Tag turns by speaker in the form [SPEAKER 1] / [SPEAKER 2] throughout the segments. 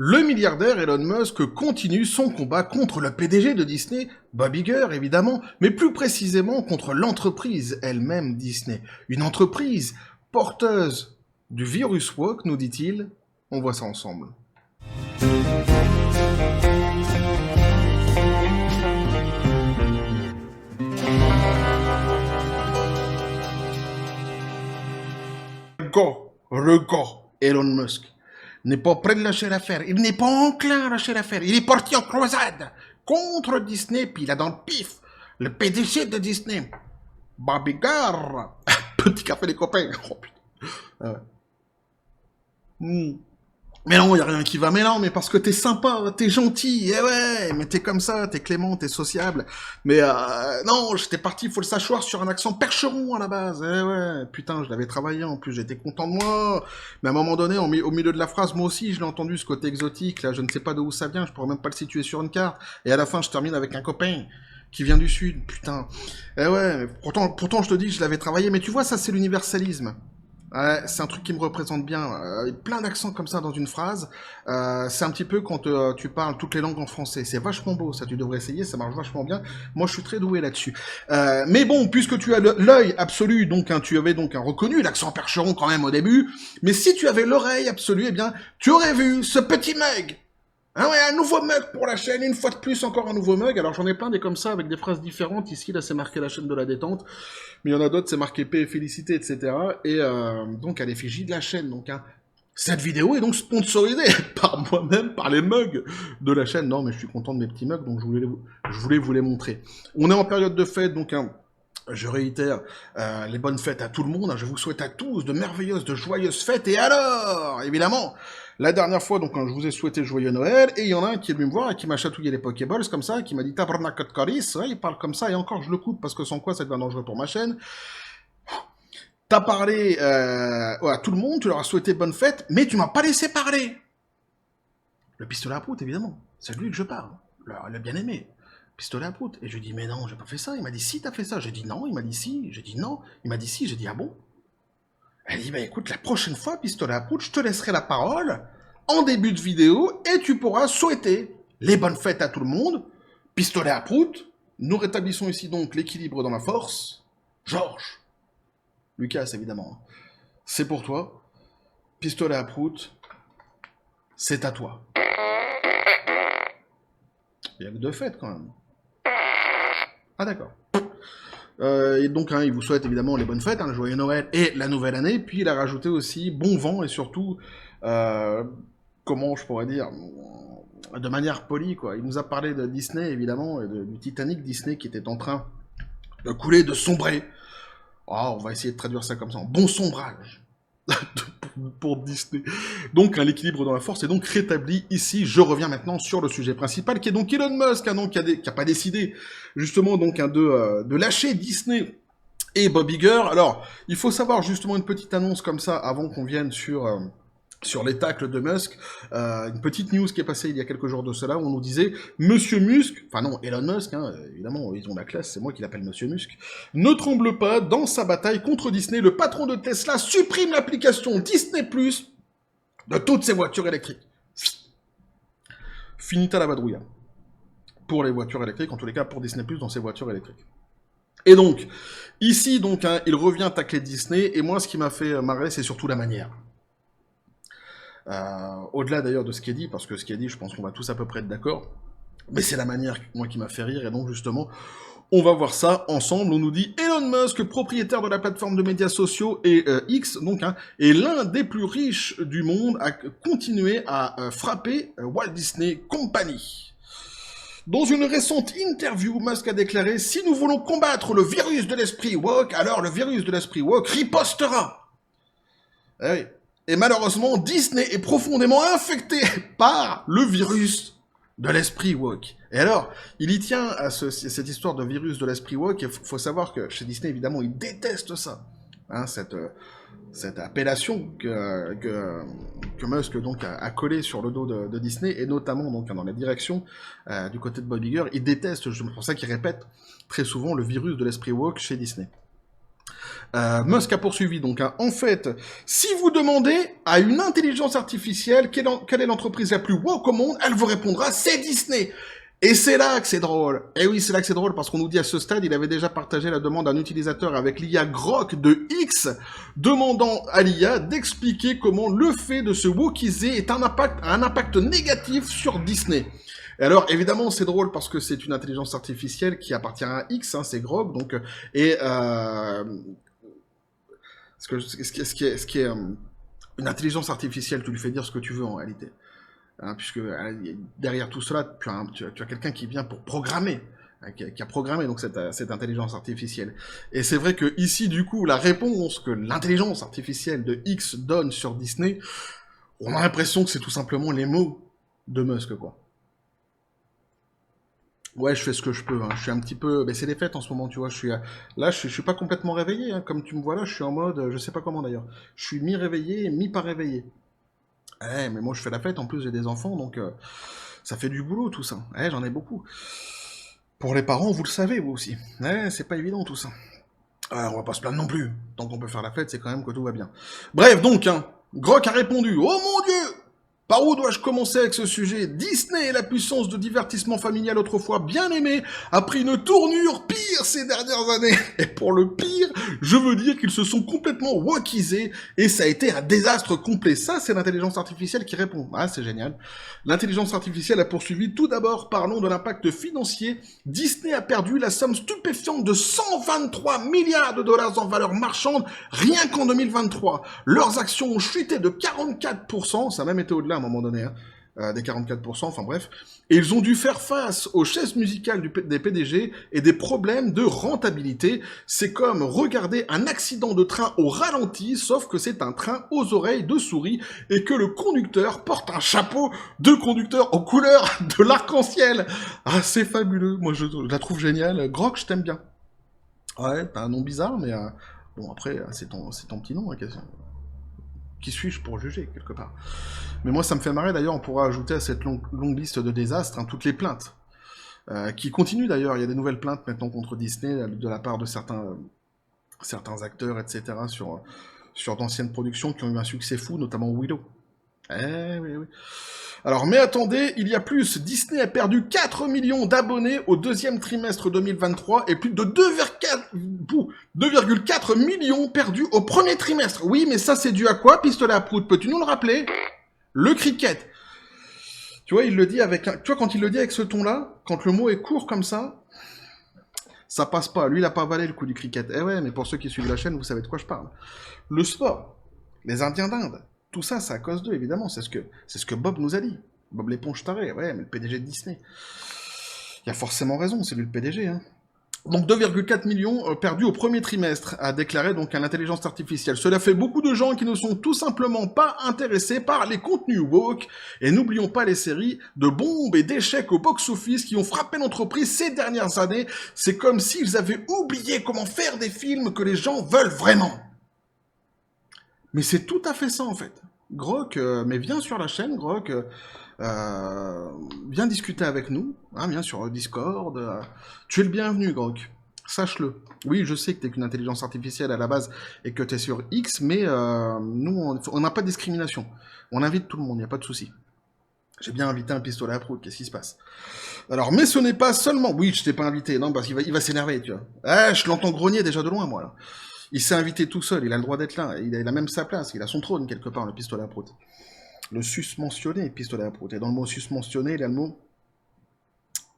[SPEAKER 1] Le milliardaire Elon Musk continue son combat contre le PDG de Disney, Bob Iger évidemment, mais plus précisément contre l'entreprise elle-même Disney. Une entreprise porteuse du virus woke, nous dit-il. On voit ça ensemble. Le gars, Elon Musk, n'est pas prêt de lâcher l'affaire. Il n'est pas enclin à lâcher l'affaire. Il est parti en croisade contre Disney, puis il a dans le pif le PDG de Disney, Bob Iger. Petit café les copains. Oh putain. Mais non, y a rien qui va. Mais non, mais parce que t'es sympa, t'es gentil. Eh ouais, mais t'es comme ça, t'es clément, t'es sociable. Mais non, j'étais parti, faut le savoir, sur un accent percheron à la base. Eh ouais, putain, je l'avais travaillé en plus, j'étais content de moi. Mais à un moment donné, au milieu de la phrase, moi aussi, je l'ai entendu, ce côté exotique. Là, je ne sais pas d'où ça vient, je pourrais même pas le situer sur une carte. Et à la fin, je termine avec un copain qui vient du Sud, putain. Eh ouais, pourtant je te dis, je l'avais travaillé. Mais tu vois, ça, c'est l'universalisme. C'est un truc qui me représente bien. Plein d'accents comme ça dans une phrase. C'est un petit peu quand tu parles toutes les langues en français. C'est vachement beau, ça tu devrais essayer, ça marche vachement bien. Moi je suis très doué là-dessus. Mais bon, puisque tu as l'œil absolu, donc tu avais donc reconnu l'accent percheron quand même au début. Mais si tu avais l'oreille absolue, eh bien tu aurais vu ce petit mug. Ah ouais, un nouveau mug pour la chaîne, une fois de plus encore un nouveau mug. Alors j'en ai plein des comme ça avec des phrases différentes. Ici là c'est marqué la chaîne de la détente, mais il y en a d'autres c'est marqué paix et félicité, etc. Et donc à l'effigie de la chaîne. Donc cette vidéo est donc sponsorisée par moi-même, par les mugs de la chaîne. Non mais je suis content de mes petits mugs, donc je voulais vous les montrer. On est en période de fête, donc je réitère les bonnes fêtes à tout le monde. Je vous souhaite à tous de merveilleuses, de joyeuses fêtes. Et alors, évidemment, la dernière fois, donc, je vous ai souhaité joyeux Noël, et il y en a un qui est venu me voir et qui m'a chatouillé les Pokéballs comme ça, qui m'a dit tabarnak de caris. Ouais, il parle comme ça, et encore je le coupe parce que sans quoi ça devient dangereux pour ma chaîne. T'as parlé à tout le monde, tu leur as souhaité bonne fête, mais tu m'as pas laissé parler. Le pistolet à prout, évidemment. C'est de lui que je parle. Le bien-aimé. Pistolet à prout. Et je lui dis, mais non, j'ai pas fait ça. Il m'a dit, si, t'as fait ça. J'ai dit non. Il m'a dit, si. J'ai dit non. Il m'a dit, si. J'ai dit, ah bon? Elle dit, bah écoute, la prochaine fois, pistolet à prout, je te laisserai la parole en début de vidéo et tu pourras souhaiter les bonnes fêtes à tout le monde. Pistolet à prout. Nous rétablissons ici donc l'équilibre dans la force. Georges. Lucas, évidemment. C'est pour toi. Pistolet à prout. C'est à toi. Il y a que deux fêtes quand même. Ah d'accord. Et donc, il vous souhaite évidemment les bonnes fêtes, le joyeux Noël et la nouvelle année. Puis il a rajouté aussi bon vent et surtout, comment je pourrais dire, de manière polie, quoi. Il nous a parlé de Disney évidemment, et du Titanic Disney qui était en train de couler, de sombrer. Oh, on va essayer de traduire ça comme ça, en bon sombrage. Pour Disney. Donc l'équilibre dans la force est donc rétabli ici. Je reviens maintenant sur le sujet principal qui est donc Elon Musk, qui a pas décidé justement donc de lâcher Disney et Bob Iger. Alors il faut savoir justement une petite annonce comme ça avant qu'on vienne sur les tacles de Musk, une petite news qui est passée il y a quelques jours de cela, où on nous disait « Monsieur Musk », enfin non, Elon Musk, évidemment, ils ont la classe, c'est moi qui l'appelle Monsieur Musk, « ne tremble pas, dans sa bataille contre Disney, le patron de Tesla supprime l'application Disney+, de toutes ses voitures électriques. » Finita la vadrouille. Pour les voitures électriques, en tous les cas pour Disney+, dans ses voitures électriques. Et donc, ici, donc, il revient tacler Disney, et moi, ce qui m'a fait marrer, c'est surtout la manière. Au-delà d'ailleurs de ce qui est dit, parce que ce qui est dit, je pense qu'on va tous à peu près être d'accord, mais c'est la manière, moi, qui m'a fait rire, et donc justement, on va voir ça ensemble. On nous dit Elon Musk, propriétaire de la plateforme de médias sociaux et X, donc, est l'un des plus riches du monde, à continuer à frapper Walt Disney Company. Dans une récente interview, Musk a déclaré « Si nous voulons combattre le virus de l'esprit woke, alors le virus de l'esprit woke ripostera. » Eh oui. Et malheureusement, Disney est profondément infecté par le virus de l'esprit woke. Et alors, il y tient à cette histoire de virus de l'esprit woke, et il faut savoir que chez Disney, évidemment, ils détestent ça. Cette appellation que Musk donc, a collée sur le dos de Disney, et notamment donc, dans la direction du côté de Bob Iger, ils détestent, c'est pour ça qu'ils répètent très souvent le virus de l'esprit woke chez Disney. Musk a poursuivi donc, hein. En fait, si vous demandez à une intelligence artificielle quelle est l'entreprise la plus woke au monde, elle vous répondra c'est Disney. Et c'est là que c'est drôle. Et oui, c'est là que c'est drôle parce qu'on nous dit à ce stade, il avait déjà partagé la demande d'un utilisateur avec l'IA Grok de X, demandant à l'IA d'expliquer comment le fait de se wokiser est un impact négatif sur Disney. Et alors, évidemment, c'est drôle parce que c'est une intelligence artificielle qui appartient à X, hein, c'est Grok, donc, et ce qui est une intelligence artificielle, tu lui fais dire ce que tu veux en réalité. Hein, puisque derrière tout cela, tu as quelqu'un qui vient pour programmer, hein, qui a programmé donc cette intelligence artificielle. Et c'est vrai que ici, du coup, la réponse que l'intelligence artificielle de X donne sur Disney, on a l'impression que c'est tout simplement les mots de Musk, quoi. Ouais, je fais ce que je peux, hein. Je suis un petit peu... Ben, c'est les fêtes en ce moment, tu vois. Je suis pas complètement réveillé, hein. Comme tu me vois là, je suis en mode... Je sais pas comment d'ailleurs. Je suis mi-réveillé, mi-pas réveillé. Eh, mais moi je fais la fête, en plus j'ai des enfants, donc ça fait du boulot tout ça. Eh, j'en ai beaucoup. Pour les parents, vous le savez, vous aussi. Eh, c'est pas évident tout ça. On va pas se plaindre non plus. Tant qu'on peut faire la fête, c'est quand même que tout va bien. Bref, donc, hein, Grok a répondu « Oh mon Dieu ! Par où dois-je commencer avec ce sujet ? Disney, la puissance de divertissement familial autrefois bien aimée, a pris une tournure pire ces dernières années. Et pour le pire, je veux dire qu'ils se sont complètement wokisés et ça a été un désastre complet. Ça, c'est l'intelligence artificielle qui répond. Ah, c'est génial. L'intelligence artificielle a poursuivi. Tout d'abord, parlons de l'impact financier. Disney a perdu la somme stupéfiante de 123 milliards de dollars en valeur marchande rien qu'en 2023. Leurs actions ont chuté de 44%, ça a même été au-delà à un moment donné, hein, des 44%, enfin bref, et ils ont dû faire face aux chaises musicales des PDG et des problèmes de rentabilité. C'est comme regarder un accident de train au ralenti, sauf que c'est un train aux oreilles de souris et que le conducteur porte un chapeau de conducteur aux couleurs de l'arc-en-ciel. Ah, c'est fabuleux, moi je la trouve géniale. Grok, je t'aime bien. Ouais, t'as un nom bizarre, mais bon, après, c'est ton petit nom, hein, qui suis-je pour juger, quelque part. Mais moi, ça me fait marrer, d'ailleurs, on pourra ajouter à cette longue liste de désastres, hein, toutes les plaintes, qui continuent d'ailleurs, il y a des nouvelles plaintes maintenant contre Disney, de la part de certains acteurs, etc., sur d'anciennes productions qui ont eu un succès fou, notamment Willow. Eh oui, oui. Alors, mais attendez, il y a plus. Disney a perdu 4 millions d'abonnés au deuxième trimestre 2023 et plus de 2,4 millions perdus au premier trimestre. Oui, mais ça, c'est dû à quoi, pistolet à prout? Peux-tu nous le rappeler? Le cricket. Tu vois, il le dit avec un... Tu vois, quand il le dit avec ce ton-là, quand le mot est court comme ça passe pas. Lui, il a pas avalé le coup du cricket. Eh ouais, mais pour ceux qui suivent la chaîne, vous savez de quoi je parle. Le sport. Les Indiens d'Inde. Tout ça, c'est à cause d'eux, évidemment. C'est ce que Bob nous a dit. Bob l'éponge taré, ouais, mais le PDG de Disney. Il a forcément raison, c'est lui le PDG, hein. Donc 2,4 millions perdus au premier trimestre, a déclaré donc un intelligence artificielle. Cela fait beaucoup de gens qui ne sont tout simplement pas intéressés par les contenus woke. Et n'oublions pas les séries de bombes et d'échecs au box-office qui ont frappé l'entreprise ces dernières années. C'est comme s'ils avaient oublié comment faire des films que les gens veulent vraiment. Mais c'est tout à fait ça, en fait. Grok, mais viens sur la chaîne, Grok, viens discuter avec nous, hein, viens sur Discord. Tu es le bienvenu, Grok. Sache-le. Oui, je sais que tu n'es qu'une intelligence artificielle à la base et que tu es sur X, mais nous, on n'a pas de discrimination. On invite tout le monde, il n'y a pas de souci. J'ai bien invité un pistolet à prout, qu'est-ce qui se passe? Alors, mais ce n'est pas seulement... Oui, je t'ai pas invité, non, parce qu'il va s'énerver, tu vois. Ah, je l'entends grogner déjà de loin, moi, là. Il s'est invité tout seul, il a le droit d'être là, il a même sa place, il a son trône quelque part, le pistolet à prout. Le susmentionné pistolet à prout. Et dans le mot susmentionné, il y a le mot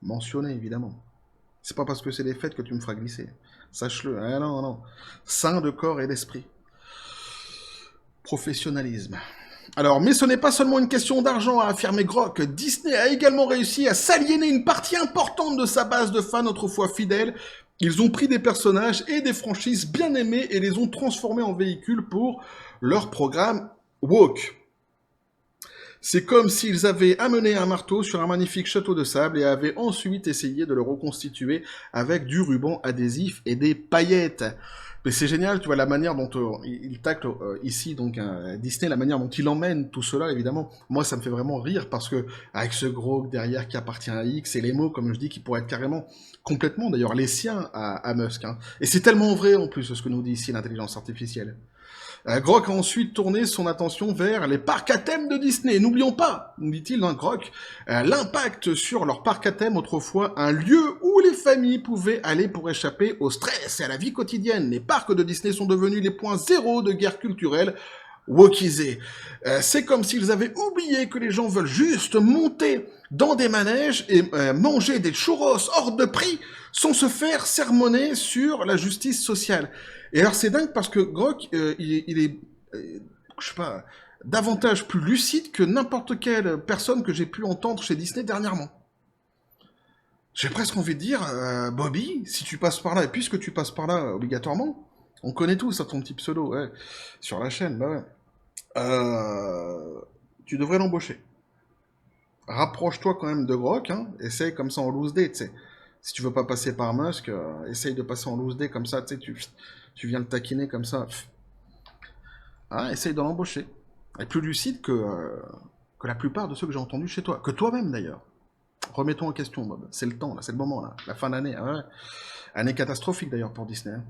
[SPEAKER 1] mentionné, évidemment. C'est pas parce que c'est des fêtes que tu me feras glisser. Sache-le. Ah non, non. Saint de corps et d'esprit. Professionnalisme. Alors, mais ce n'est pas seulement une question d'argent, a affirmé Grok. Disney a également réussi à s'aliéner une partie importante de sa base de fans autrefois fidèles. Ils ont pris des personnages et des franchises bien aimés et les ont transformés en véhicules pour leur programme woke. C'est comme s'ils avaient amené un marteau sur un magnifique château de sable et avaient ensuite essayé de le reconstituer avec du ruban adhésif et des paillettes. Mais c'est génial, tu vois, la manière dont il tacle ici, donc Disney, la manière dont il emmène tout cela, évidemment. Moi, ça me fait vraiment rire parce que, avec ce gros derrière qui appartient à X et les mots, comme je dis, qui pourraient être carrément, complètement d'ailleurs, les siens à Musk. Hein. Et c'est tellement vrai en plus ce que nous dit ici l'intelligence artificielle. Grok a ensuite tourné son attention vers les parcs à thème de Disney. N'oublions pas, nous dit-il, Grok, l'impact sur leur parc à thème autrefois, un lieu où les familles pouvaient aller pour échapper au stress et à la vie quotidienne. Les parcs de Disney sont devenus les points zéro de guerre culturelle wokisés. C'est comme s'ils avaient oublié que les gens veulent juste monter dans des manèges et manger des churros hors de prix sans se faire sermonner sur la justice sociale. Et alors c'est dingue parce que Grok, il est, je sais pas, davantage plus lucide que n'importe quelle personne que j'ai pu entendre chez Disney dernièrement. J'ai presque envie de dire, Bobby, si tu passes par là, et puisque tu passes par là obligatoirement, on connaît tous ton petit pseudo, ouais, sur la chaîne, bah ouais. Tu devrais l'embaucher. Rapproche-toi quand même de Grok, hein, essaye comme ça en loose day, tu sais. Si tu veux pas passer par Musk, essaye de passer en loose day comme ça, tu sais, tu viens le taquiner comme ça. Ah, essaye de l'embaucher. Et plus lucide que la plupart de ceux que j'ai entendus chez toi. Que toi-même d'ailleurs. Remettons en question, Bob. C'est le temps, là, c'est le moment, là. La fin d'année. Ah ouais. Année catastrophique d'ailleurs pour Disney. Hein.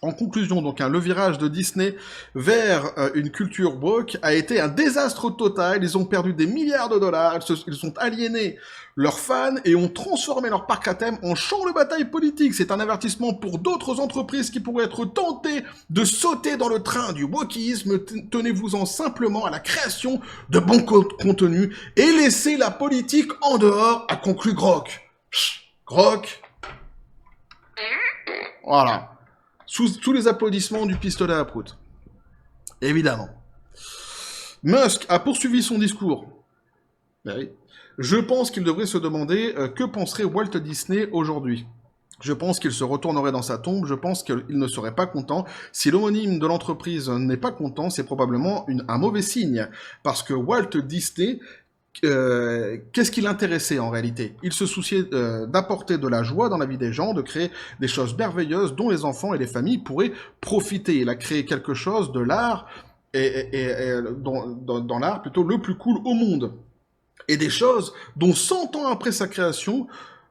[SPEAKER 1] En conclusion, donc, le virage de Disney vers une culture woke a été un désastre total. Ils ont perdu des milliards de dollars, ils ont aliéné leurs fans et ont transformé leur parc à thème en champ de bataille politique. C'est un avertissement pour d'autres entreprises qui pourraient être tentées de sauter dans le train du wokisme. Tenez-vous-en simplement à la création de bons contenus et laissez la politique en dehors, a conclu Grok. Grok. Voilà. Sous les applaudissements du pistolet à prout. Évidemment. Musk a poursuivi son discours. Oui. Je pense qu'il devrait se demander que penserait Walt Disney aujourd'hui. Je pense qu'il se retournerait dans sa tombe, je pense qu'il ne serait pas content. Si l'homonyme de l'entreprise n'est pas content, c'est probablement un mauvais signe. Parce que Walt Disney... qu'est-ce qui l'intéressait en réalité? Il se souciait d'apporter de la joie dans la vie des gens, de créer des choses merveilleuses dont les enfants et les familles pourraient profiter. Il a créé quelque chose de l'art, dans l'art plutôt le plus cool au monde. Et des choses dont 100 ans après sa création,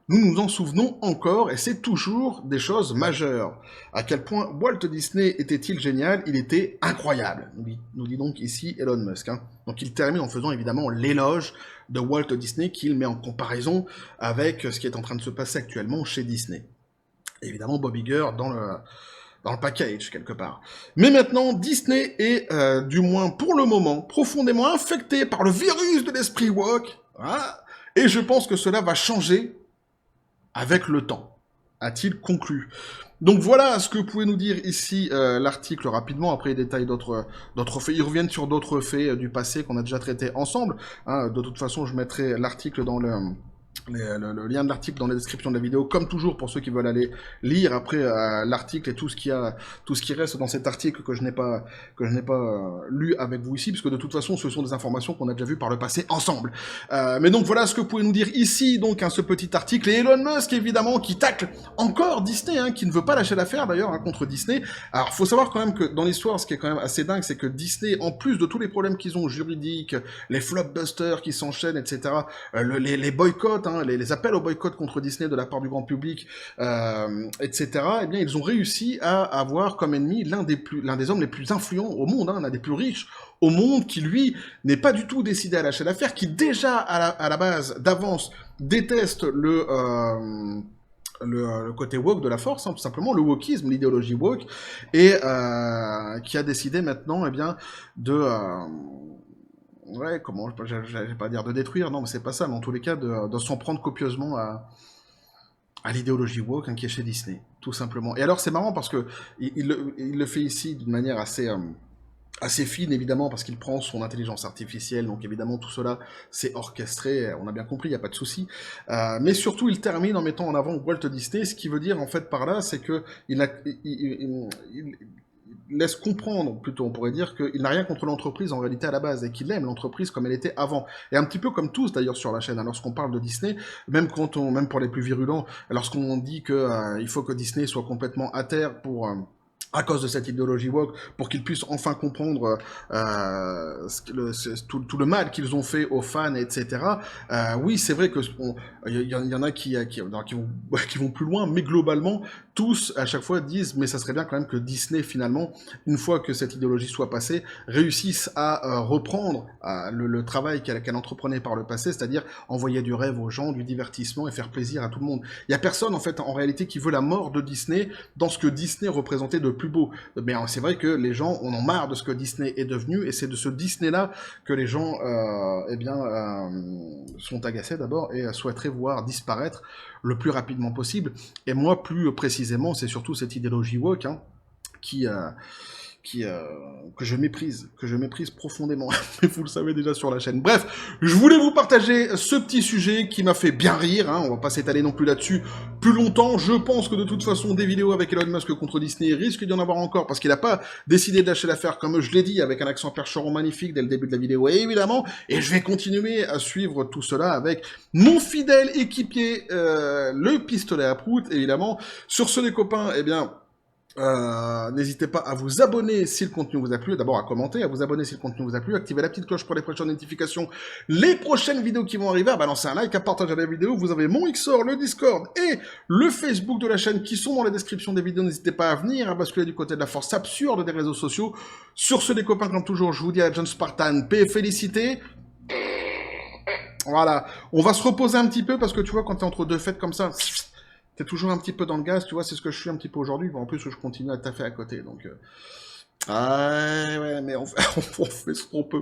[SPEAKER 1] nous nous en souvenons encore, et c'est toujours des choses majeures. À quel point Walt Disney était-il génial? Il était incroyable, nous dit donc ici Elon Musk. Hein. Donc il termine en faisant évidemment l'éloge de Walt Disney qu'il met en comparaison avec ce qui est en train de se passer actuellement chez Disney. Évidemment Bob Iger dans le package, quelque part. Mais maintenant, Disney est, du moins pour le moment, profondément infecté par le virus de l'esprit woke. Voilà. Et je pense que cela va changer avec le temps, a-t-il conclu. Donc voilà ce que pouvait nous dire ici l'article rapidement, après il détaille d'autres faits, ils reviennent sur d'autres faits du passé qu'on a déjà traités ensemble, hein. De toute façon je mettrai l'article dans le lien de l'article dans la description de la vidéo, comme toujours pour ceux qui veulent aller lire après l'article et tout ce qui reste dans cet article que je n'ai pas lu avec vous ici, parce que de toute façon ce sont des informations qu'on a déjà vues par le passé ensemble. Mais donc voilà ce que vous pouvez nous dire ici, donc ce petit article, et Elon Musk évidemment qui tacle encore Disney, hein, qui ne veut pas lâcher l'affaire d'ailleurs hein, contre Disney. Alors faut savoir quand même que dans l'histoire, ce qui est quand même assez dingue, c'est que Disney, en plus de tous les problèmes qu'ils ont juridiques, les flopbusters qui s'enchaînent, etc., les boycotts, hein, les appels au boycott contre Disney de la part du grand public, etc., eh bien, ils ont réussi à avoir comme ennemi l'un des hommes les plus influents au monde, hein, l'un des plus riches au monde, qui lui n'est pas du tout décidé à lâcher l'affaire, qui déjà à la base, d'avance, déteste le côté woke de la force, hein, tout simplement, le wokisme, l'idéologie woke, et qui a décidé maintenant, eh bien, ouais, comment, j'allais pas dire de détruire, non, mais c'est pas ça, mais en tous les cas, de s'en prendre copieusement à l'idéologie woke hein, qui est chez Disney, tout simplement. Et alors, c'est marrant parce que il le fait ici d'une manière assez fine, évidemment, parce qu'il prend son intelligence artificielle, donc évidemment, tout cela, c'est orchestré, on a bien compris, il n'y a pas de souci. Mais surtout, il termine en mettant en avant Walt Disney, ce qui veut dire, en fait, par là, c'est que il laisse comprendre, plutôt on pourrait dire, qu'il n'a rien contre l'entreprise en réalité à la base, et qu'il aime l'entreprise comme elle était avant. Et un petit peu comme tous d'ailleurs sur la chaîne, hein, lorsqu'on parle de Disney, même pour les plus virulents, lorsqu'on dit que il faut que Disney soit complètement à terre pour à cause de cette idéologie woke, pour qu'ils puissent enfin comprendre tout le mal qu'ils ont fait aux fans, etc. Oui, c'est vrai que y en a qui vont, qui vont plus loin, mais globalement, tous, à chaque fois, disent, mais ça serait bien quand même que Disney, finalement, une fois que cette idéologie soit passée, réussisse à reprendre le travail qu'elle entreprenait par le passé, c'est-à-dire envoyer du rêve aux gens, du divertissement et faire plaisir à tout le monde. Il y a personne, en fait, en réalité, qui veut la mort de Disney dans ce que Disney représentait de plus beau. Mais c'est vrai que les gens en ont marre de ce que Disney est devenu, et c'est de ce Disney-là que les gens sont agacés d'abord et souhaiteraient voir disparaître le plus rapidement possible. Et moi, plus précisément, c'est surtout cette idéologie woke qui, euh, que je méprise profondément. Mais vous le savez déjà sur la chaîne. Bref, je voulais vous partager ce petit sujet qui m'a fait bien rire. On va pas s'étaler non plus là-dessus plus longtemps. Je pense que de toute façon, des vidéos avec Elon Musk contre Disney risquent d'y en avoir encore parce qu'il n'a pas décidé de lâcher l'affaire, comme je l'ai dit, avec un accent percheron magnifique dès le début de la vidéo, et évidemment. Et je vais continuer à suivre tout cela avec mon fidèle équipier, le pistolet à prout, évidemment. Sur ce, les copains, eh bien... n'hésitez pas à vous abonner si le contenu vous a plu, d'abord à commenter, à vous abonner si le contenu vous a plu, activez la petite cloche pour les prochaines notifications, les prochaines vidéos qui vont arriver, à balancer un like, à partager la vidéo, vous avez mon Xor, le Discord et le Facebook de la chaîne qui sont dans la description des vidéos, n'hésitez pas à venir, à basculer du côté de la force absurde des réseaux sociaux. Sur ce, les copains, comme toujours, je vous dis à John Spartan, paix et félicité. Voilà, on va se reposer un petit peu parce que tu vois, quand t'es entre deux fêtes comme ça... T'es toujours un petit peu dans le gaz, tu vois, c'est ce que je suis un petit peu aujourd'hui. En plus, je continue à taffer à côté, donc... Ah ouais, mais on fait ce qu'on peut.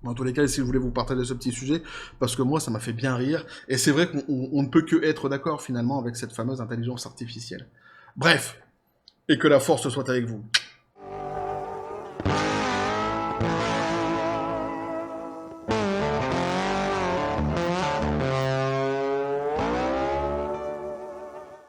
[SPEAKER 1] En tous les cas, si je voulais vous partager ce petit sujet, parce que moi, ça m'a fait bien rire, et c'est vrai qu'on ne peut que être d'accord, finalement, avec cette fameuse intelligence artificielle. Bref, et que la force soit avec vous.